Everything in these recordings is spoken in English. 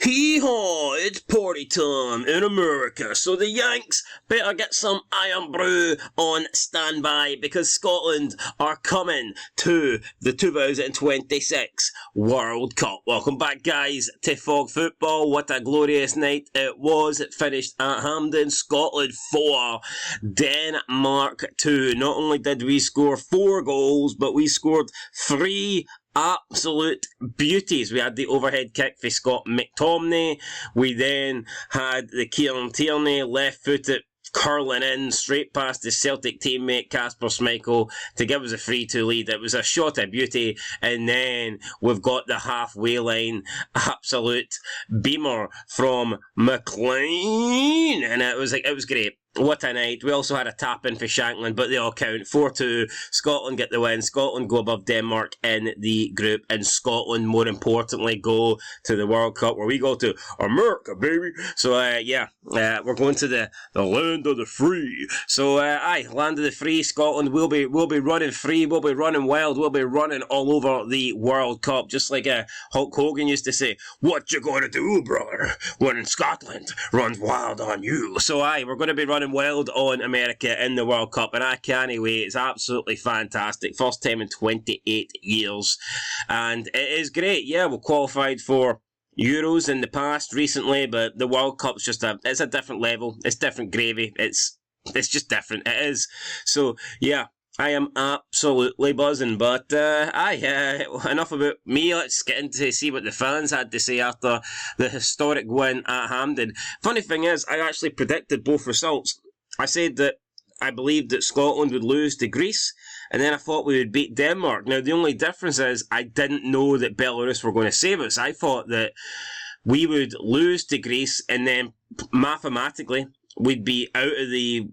Hee-haw, it's party time in America, so the Yanks better get some Iron Brew on standby because Scotland are coming to the 2026 World Cup. Welcome back, guys, to Fog Football. What a glorious night it was. It finished at Hampden. Scotland 4, Denmark 2. Not only did we score 4 goals, but we scored 3 absolute beauties. We had the overhead kick for Scott McTominay. We then had the Kieran Tierney left-footed curling in straight past his Celtic teammate Kasper Schmeichel to give us a 3-2 lead. It was a shot of beauty, and then we've got the halfway line absolute beamer from McLean, and it was great. What a night. We also had a tap in for Shankland, but they all count. 4-2. Scotland get the win. Scotland go above Denmark in the group, and Scotland, more importantly, go to the World Cup, where we go to America, baby. So, we're going to the land of the free. So, land of the free. Scotland will be running free. We'll be running wild. We'll be running all over the World Cup, just like Hulk Hogan used to say, "What you gonna do, brother, when Scotland runs wild on you?" So, we're going to be running wild on America in the World Cup, and I can't wait. It's absolutely fantastic. First time in 28 years, and it is great. Yeah, we've qualified for Euros in the past recently, but the World Cup's it's a different level. It's different gravy. It's just different. It is. So yeah, I am absolutely buzzing. But enough about me. Let's get into see what the fans had to say after the historic win at Hampden. Funny thing is, I actually predicted both results. I said that I believed that Scotland would lose to Greece, and then I thought we would beat Denmark. Now, the only difference is I didn't know that Belarus were going to save us. I thought that we would lose to Greece, and then mathematically we'd be out of the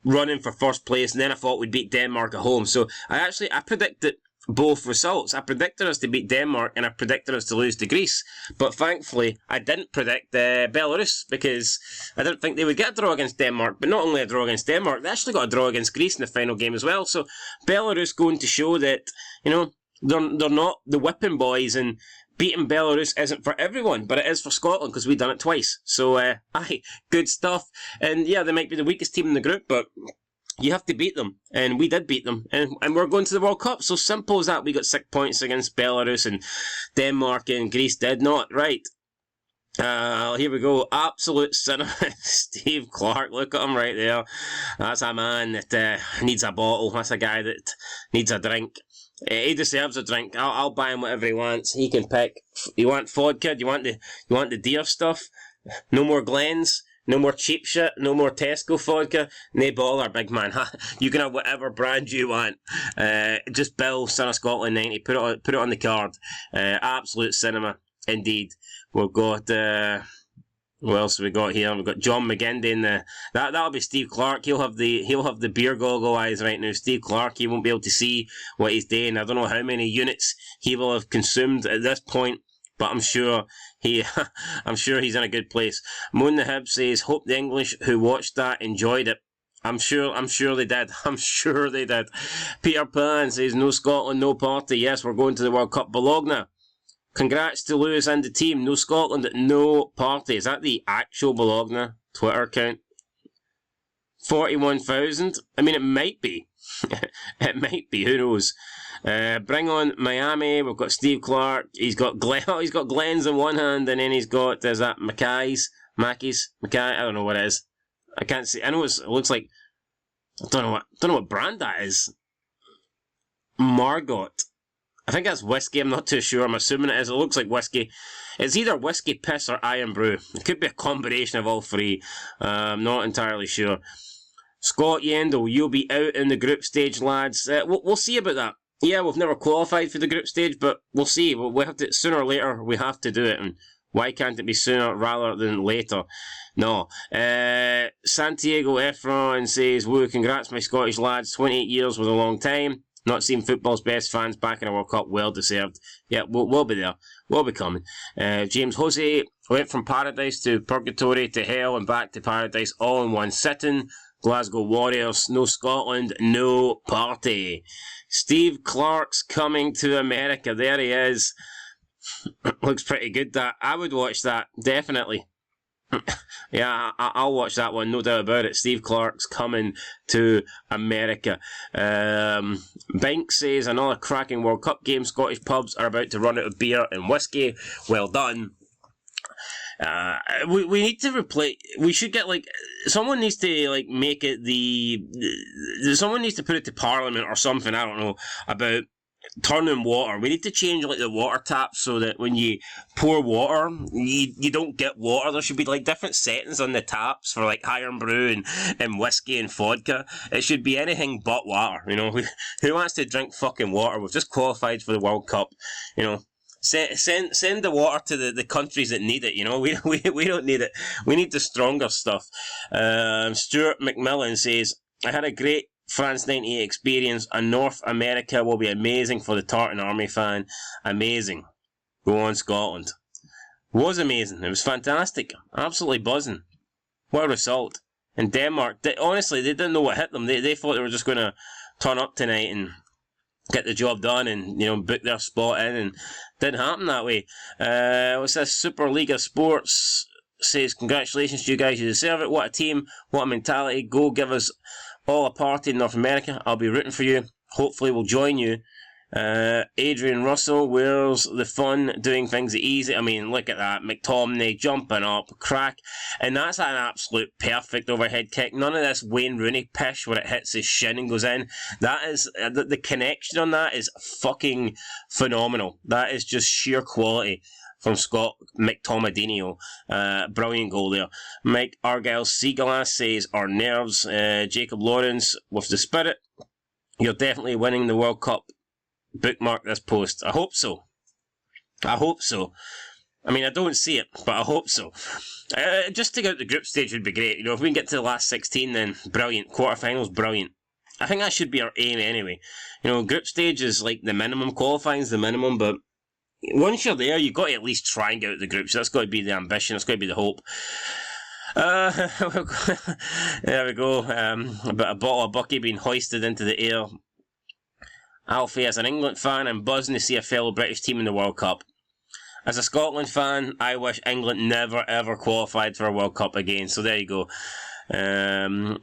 running for first place, and then I thought we'd beat Denmark at home. So I predicted both results. I predicted us to beat Denmark, and I predicted us to lose to Greece. But thankfully, I didn't predict Belarus, because I didn't think they would get a draw against Denmark. But not only a draw against Denmark, they actually got a draw against Greece in the final game as well. So Belarus going to show that, they're not the whipping boys, and beating Belarus isn't for everyone, but it is for Scotland, because we've done it twice. So, good stuff. And yeah, they might be the weakest team in the group, but you have to beat them, and we did beat them, and we're going to the World Cup. So simple as that. We got 6 points against Belarus, and Denmark and Greece did not. Right. Here we go. Absolute cinema. Steve Clarke, look at him right there. That's a man that needs a bottle. That's a guy that needs a drink. He deserves a drink. I'll buy him whatever he wants. He can pick. You want vodka? You want the deer stuff? No more Glens. No more cheap shit. No more Tesco vodka. Nae bother, big man. You can have whatever brand you want. Just Bill, Son of Scotland 90. Put it on the card. Absolute cinema, indeed. We've got what else have we got here? We've got John McGindy in that'll be Steve Clarke. He'll have the beer goggle eyes right now. Steve Clarke, he won't be able to see what he's doing. I don't know how many units he will have consumed at this point, but I'm sure I'm sure he's in a good place. Moon the Hib says, hope the English who watched that enjoyed it. I'm sure they did. I'm sure they did. Peter Pan says, no Scotland, no party. Yes, we're going to the World Cup. Bologna, congrats to Lewis and the team. No Scotland, no party. Is that the actual Bologna Twitter account? 41,000? I mean, it might be. It might be. Who knows? Bring on Miami. We've got Steve Clarke. He's got Glens in one hand, and then he's got, is that Mackay's? Mackay? I don't know what it is. I can't see. I know it looks like, I don't know what brand that is. Margot. I think that's whiskey. I'm not too sure. I'm assuming it is. It looks like whiskey. It's either whiskey, piss, or Iron Brew. It could be a combination of all three. I'm not entirely sure. Scott Yendall, you'll be out in the group stage, lads. We'll see about that. Yeah, we've never qualified for the group stage, but we'll see. We have to, sooner or later, we have to do it. And why can't it be sooner rather than later? No. Santiago Efron says, woo, congrats my Scottish lads. 28 years was a long time. Not seen football's best fans back in a World Cup. Well deserved. Yeah, we'll be there. We'll be coming. James Jose went from paradise to purgatory to hell and back to paradise all in one sitting. Glasgow Warriors, no Scotland, no party. Steve Clarke's coming to America. There he is. Looks pretty good, that. I would watch that, definitely. Yeah, I'll watch that one, no doubt about it. Steve Clarke's coming to America. Bink says, another cracking World Cup game. Scottish pubs are about to run out of beer and whiskey. Well done. We need to replace. We should get someone needs to make it someone needs to put it to Parliament or something. I don't know about turning water. We need to change the water taps so that when you pour water, you don't get water. There should be different settings on the taps for iron brew and whiskey and vodka. It should be anything but water. Who wants to drink fucking water? We've just qualified for the World Cup. Send the water to the countries that need it. We don't need it. We need the stronger stuff. Stuart McMillan says, I had a great France 98 experience, and North America will be amazing for the Tartan Army fan. Amazing. Go on, Scotland. It was amazing. It was fantastic. Absolutely buzzing. What a result. And Denmark, honestly, they didn't know what hit them. They thought they were just going to turn up tonight and get the job done and, book their spot in, and didn't happen that way. What's this? Super League of Sports says, congratulations to you guys, you deserve it. What a team, what a mentality. Go give us all a party in North America. I'll be rooting for you. Hopefully we'll join you. Adrian Russell, where's the fun doing things easy? I mean, look at that. McTominay jumping up, crack. And that's an absolute perfect overhead kick. None of this Wayne Rooney pish where it hits his shin and goes in. That is, the connection on that is fucking phenomenal. That is just sheer quality from Scott McTominay. Brilliant goal there. Mike Argyle Seaglass says, our nerves. Jacob Lawrence with the spirit. You're definitely winning the World Cup. Bookmark this post. I hope so. I mean, I don't see it, but I hope so. Just to get out the group stage would be great. If we can get to the last 16, then brilliant. Quarterfinals, brilliant. I think that should be our aim anyway. Group stage is the minimum. Qualifying is the minimum, but once you're there, you've got to at least try and get out the group. So that's got to be the ambition. That's got to be the hope. There we go. A bottle of Bucky being hoisted into the air. Alfie, as an England fan, I'm buzzing to see a fellow British team in the World Cup. As a Scotland fan, I wish England never ever qualified for a World Cup again. So there you go.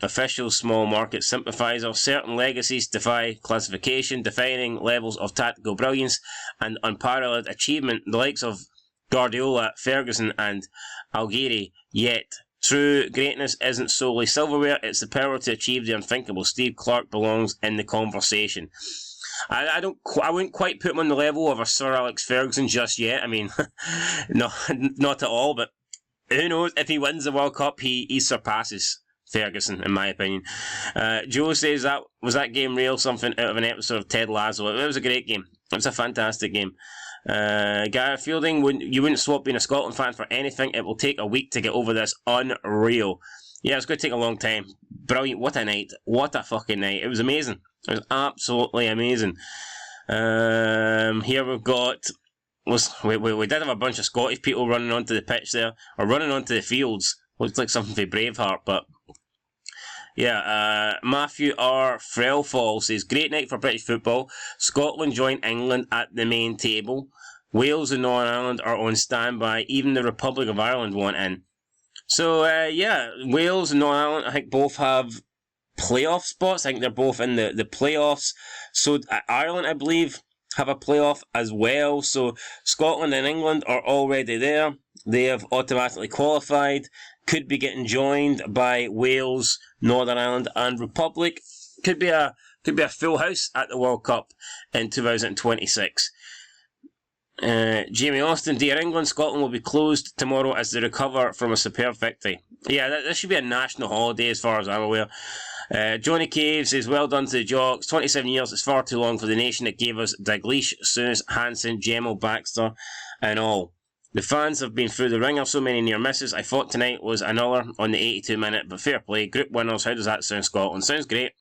Official small market sympathiser. Certain legacies defy classification, defining levels of tactical brilliance and unparalleled achievement, the likes of Guardiola, Ferguson and Algieri. Yet, true greatness isn't solely silverware, it's the power to achieve the unthinkable. Steve Clarke belongs in the conversation. I wouldn't quite put him on the level of a Sir Alex Ferguson just yet. I mean, no, not at all, but who knows? If he wins the World Cup, he surpasses Ferguson, in my opinion. Joe says, was that game real? Something out of an episode of Ted Lasso. It was a great game. It was a fantastic game. Gareth Fielding, you wouldn't swap being a Scotland fan for anything. It will take a week to get over this. Unreal. Yeah, it's going to take a long time. Brilliant. What a night. What a fucking night. It was amazing. It was absolutely amazing. Here we've got... We did have a bunch of Scottish people running onto the pitch there, or running onto the fields. Looks like something for Braveheart, but... Yeah, Matthew R. Frelfall says, great night for British football. Scotland join England at the main table. Wales and Northern Ireland are on standby. Even the Republic of Ireland want in. So, yeah, Wales and Northern Ireland, I think both have playoff spots. I think they're both in the playoffs. So, Ireland, I believe, have a playoff as well. So, Scotland and England are already there. They have automatically qualified. Could be getting joined by Wales, Northern Ireland and Republic. Could be a full house at the World Cup in 2026. Jamie Austin, dear England, Scotland will be closed tomorrow as they recover from a superb victory. Yeah, that should be a national holiday as far as I'm aware. Johnny Cave says, well done to the Jocks. 27 years is far too long for the nation that gave us Dalglish, Souness, Hansen, Gemmill, Baxter and all. The fans have been through the ringer, so many near misses. I thought tonight was another on the 82 minute, but fair play. Group winners, how does that sound, Scotland? Sounds great.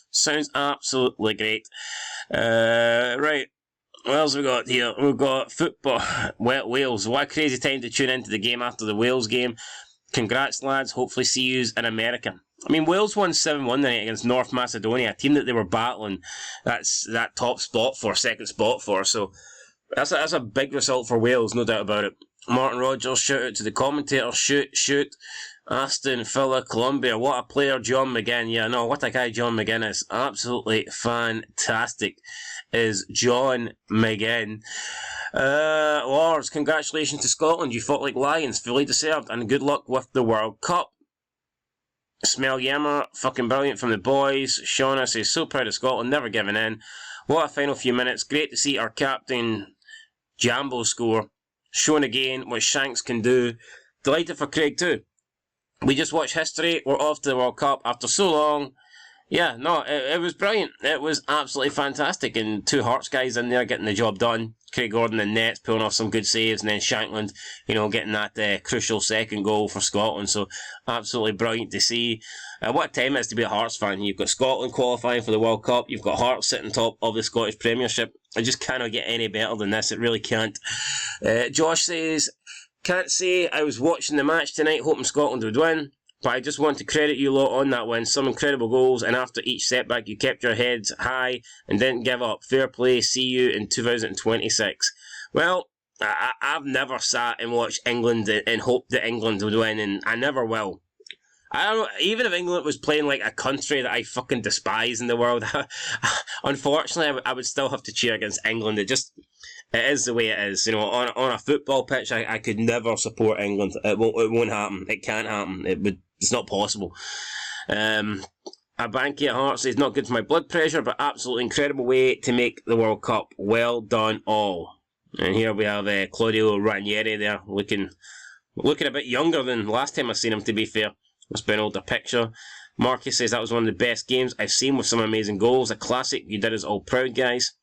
Sounds absolutely great. Right. What else have we got here? We've got football. Well, Wales. What a crazy time to tune into the game after the Wales game. Congrats, lads. Hopefully see yous in America. I mean, Wales won 7-1 tonight against North Macedonia, a team that they were battling that top spot for, second spot for. So, That's a big result for Wales, no doubt about it. Martin Rogers, shout out to the commentator, shoot. Aston Villa, Colombia, what a player, John McGinn. Yeah, no, what a guy John McGinn is. Absolutely fantastic is John McGinn. Lords, congratulations to Scotland. You fought like lions, fully deserved, and good luck with the World Cup. Smell Yammer, fucking brilliant from the boys. Shauna says, so proud of Scotland, never giving in. What a final few minutes. Great to see our captain Jambo score. Shown again what Shanks can do. Delighted for Craig too. We just watched history. We're off to the World Cup after so long. Yeah, no, it was brilliant. It was absolutely fantastic. And two Hearts guys in there getting the job done. Craig Gordon and Nets pulling off some good saves. And then Shankland, getting that crucial second goal for Scotland. So absolutely brilliant to see. What a time it is to be a Hearts fan. You've got Scotland qualifying for the World Cup. You've got Hearts sitting top of the Scottish Premiership. It just cannot get any better than this. It really can't. Josh says, can't say I was watching the match tonight hoping Scotland would win. But I just want to credit you lot on that win. Some incredible goals, and after each setback, you kept your heads high and didn't give up. Fair play. See you in 2026. Well, I've never sat and watched England and hoped that England would win, and I never will. I don't know, even if England was playing like a country that I fucking despise in the world, unfortunately, I would still have to cheer against England. It is the way it is. On a football pitch, I could never support England. It won't happen. It can't happen. It's not possible. A banky at Hearts is not good for my blood pressure, but absolutely incredible way to make the World Cup. Well done all. And here we have Claudio Ranieri there, looking a bit younger than last time I seen him, to be fair. Must be an older picture. Marcus says that was one of the best games I've seen with some amazing goals. A classic. You did us all proud, guys.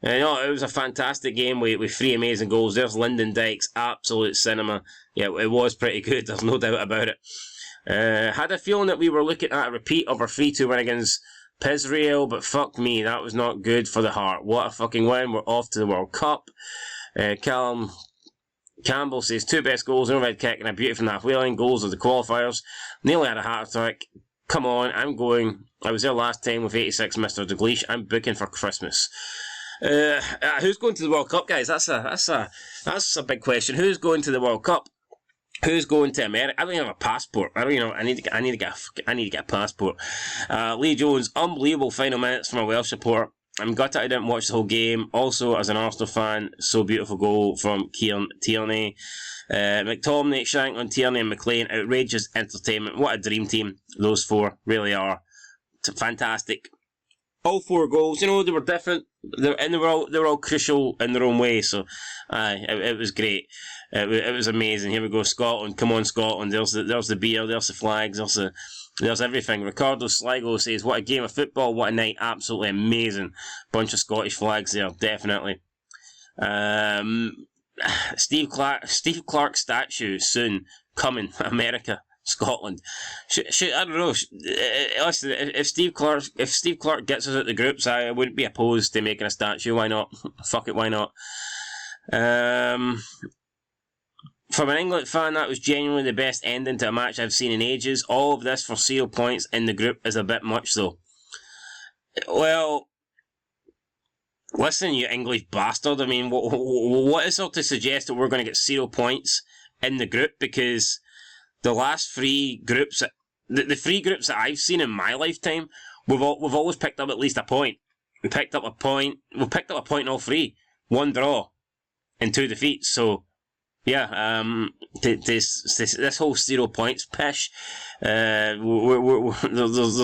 It was a fantastic game with three amazing goals. There's Lyndon Dykes, absolute cinema. Yeah, it was pretty good, there's no doubt about it. Had a feeling that we were looking at a repeat of our 3-2 win against Pisrael, but fuck me, that was not good for the heart. What a fucking win, we're off to the World Cup. Callum Campbell says, two best goals, an overhead kick and a beauty from the halfway line. Goals of the qualifiers. Nearly had a heart attack. Come on, I'm going. I was there last time with 86 Mr. Dalglish. I'm booking for Christmas. Who's going to the World Cup, guys? That's a big question. Who's going to the World Cup? Who's going to America? I don't even have a passport. I need to get a passport. Lee Jones, unbelievable final minutes from a Welsh supporter. I'm gutted I didn't watch the whole game. Also, as an Arsenal fan, so beautiful goal from Kieran Tierney. McTominay, Shankland, Tierney and McLean, outrageous entertainment. What a dream team those four really are. It's fantastic. All four goals, they were different. They were all crucial in their own way. So, it was great. It was amazing. Here we go, Scotland. Come on, Scotland. There's the beer. There's the flags. There's everything. Ricardo Sligo says, what a game of football. What a night. Absolutely amazing. Bunch of Scottish flags there. Definitely. Steve Clarke statue soon coming. America. Scotland. I don't know. Listen, if Steve Clarke gets us out the groups, I wouldn't be opposed to making a statue. Why not? Fuck it, why not? From an England fan, that was genuinely the best ending to a match I've seen in ages. All of this for 0 points in the group is a bit much, though. Well, listen, you English bastard. I mean, what is there to suggest that we're going to get 0 points in the group? Because the last three groups, the three groups that I've seen in my lifetime, we've always picked up at least a point. We picked up a point in all three. One draw and 2 defeats. So, yeah, this whole 0 points pish, there's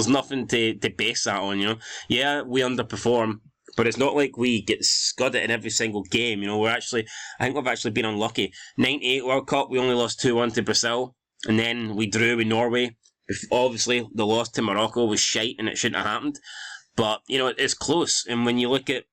nothing to base that on, Yeah, we underperform, but it's not like we get scudded in every single game, I think we've actually been unlucky. 98 World Cup, we only lost 2-1 to Brazil. And then we drew with Norway. Obviously, the loss to Morocco was shite and it shouldn't have happened. But, it's close. And when you look at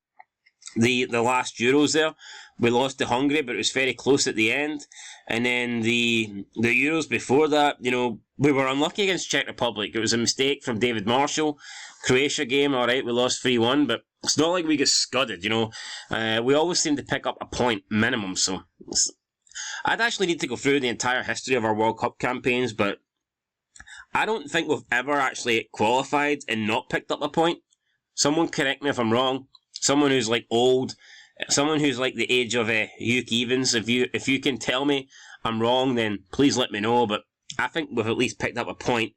the last Euros there, we lost to Hungary, but it was very close at the end. And then the Euros before that, we were unlucky against Czech Republic. It was a mistake from David Marshall. Croatia game, alright, we lost 3-1, but it's not like we get scudded, We always seem to pick up a point minimum, so I'd actually need to go through the entire history of our World Cup campaigns, but I don't think we've ever actually qualified and not picked up a point. Someone correct me if I'm wrong. Someone who's old someone who's like the age of Hugh Evans, if you can tell me I'm wrong, then please let me know. But I think we've at least picked up a point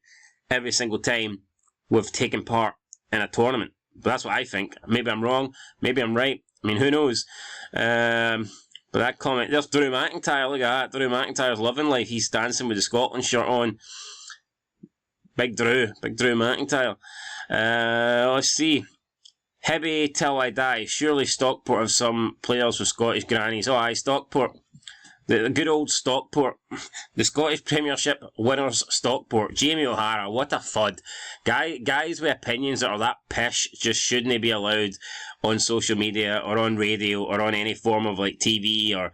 every single time we've taken part in a tournament. But that's what I think. Maybe I'm wrong. Maybe I'm right. I mean, who knows? But that comment, there's Drew McIntyre. Look at that. Drew McIntyre's loving life. He's dancing with the Scotland shirt on. Big Drew McIntyre. Let's see. Hibby till I die. Surely Stockport have some players with Scottish grannies. Oh, aye, Stockport. The good old Stockport. The Scottish Premiership winners Stockport. Jamie O'Hara, what a fud. Guys with opinions that are that pish just shouldn't be allowed on social media or on radio or on any form of like TV or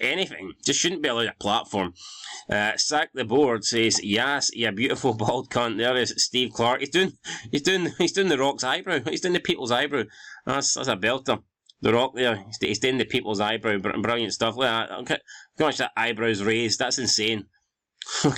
anything. Just shouldn't be allowed a platform. Sack the Board says, yes, you beautiful bald cunt. There is Steve Clarke. He's doing the Rock's eyebrow. He's doing the people's eyebrow. That's a belter. The Rock there, he's doing the people's eyebrow. Brilliant stuff. Look at that. Look how much that eyebrow's raised. That's insane.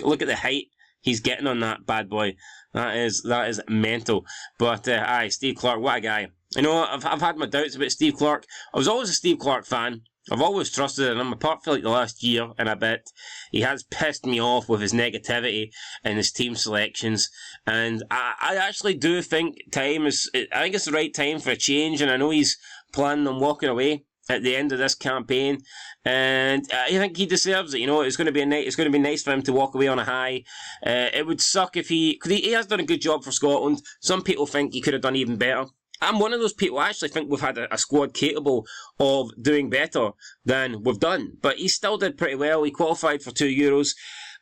Look at the height he's getting on that bad boy. That is mental. But aye, Steve Clarke, what a guy. You know, I've had my doubts about Steve Clarke. I was always a Steve Clarke fan. I've always trusted him, apart from like the last year and a bit. He has pissed me off with his negativity and his team selections. And I actually do think I think it's the right time for a change, and I know he's planning on walking away at the end of this campaign, and I think he deserves it. You know, it's going to be nice for him to walk away on a high. It would suck if because he has done a good job for Scotland. Some people think he could have done even better. I'm one of those people. I actually think we've had a squad capable of doing better than we've done, but he still did pretty well. He qualified for 2 Euros,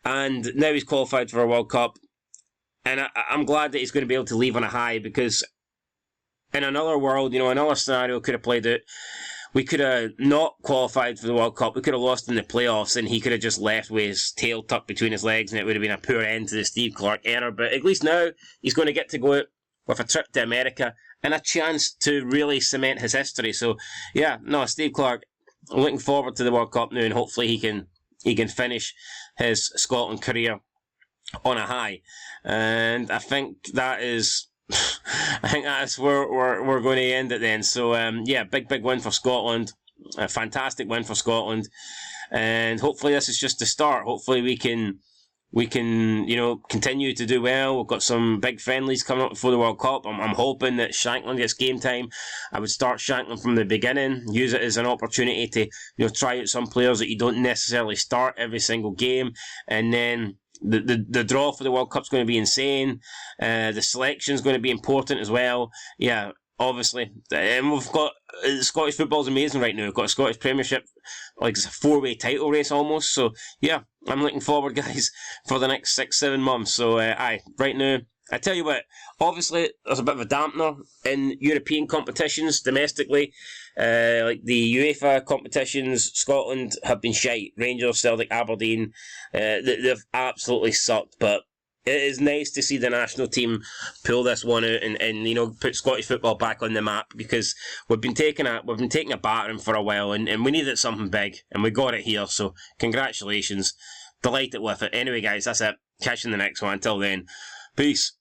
and now he's qualified for a World Cup, and I'm glad that he's going to be able to leave on a high, because in another world, you know, another scenario could have played out. We could have not qualified for the World Cup. We could have lost in the playoffs, and he could have just left with his tail tucked between his legs, and it would have been a poor end to the Steve Clarke era. But at least now he's going to get to go out with a trip to America and a chance to really cement his history. So, yeah, no, Steve Clarke, looking forward to the World Cup now, and hopefully he can finish his Scotland career on a high. And I think that's where we're going to end it then. So, yeah, big win for Scotland. A fantastic win for Scotland. And hopefully this is just the start. Hopefully we can, you know, continue to do well. We've got some big friendlies coming up before the World Cup. I'm hoping that Shankland gets game time. I would start Shankland from the beginning, use it as an opportunity to, you know, try out some players that you don't necessarily start every single game, and then the draw for the World Cup's going to be insane. The selection's going to be important as well. Yeah, obviously. And we've got Scottish football's amazing right now. We've got a Scottish Premiership, like it's a 4-way title race almost. So yeah, I'm looking forward, guys, for the next 6-7 months. So right now, I tell you what, obviously there's a bit of a dampener in European competitions domestically. Like the UEFA competitions, Scotland have been shite. Rangers, Celtic, Aberdeen, they've absolutely sucked. But it is nice to see the national team pull this one out and you know, put Scottish football back on the map, because we've been taking a battering for a while, and we needed something big, and we got it here. So congratulations, delighted with it. Anyway, guys, that's it. Catch you in the next one. Until then, peace.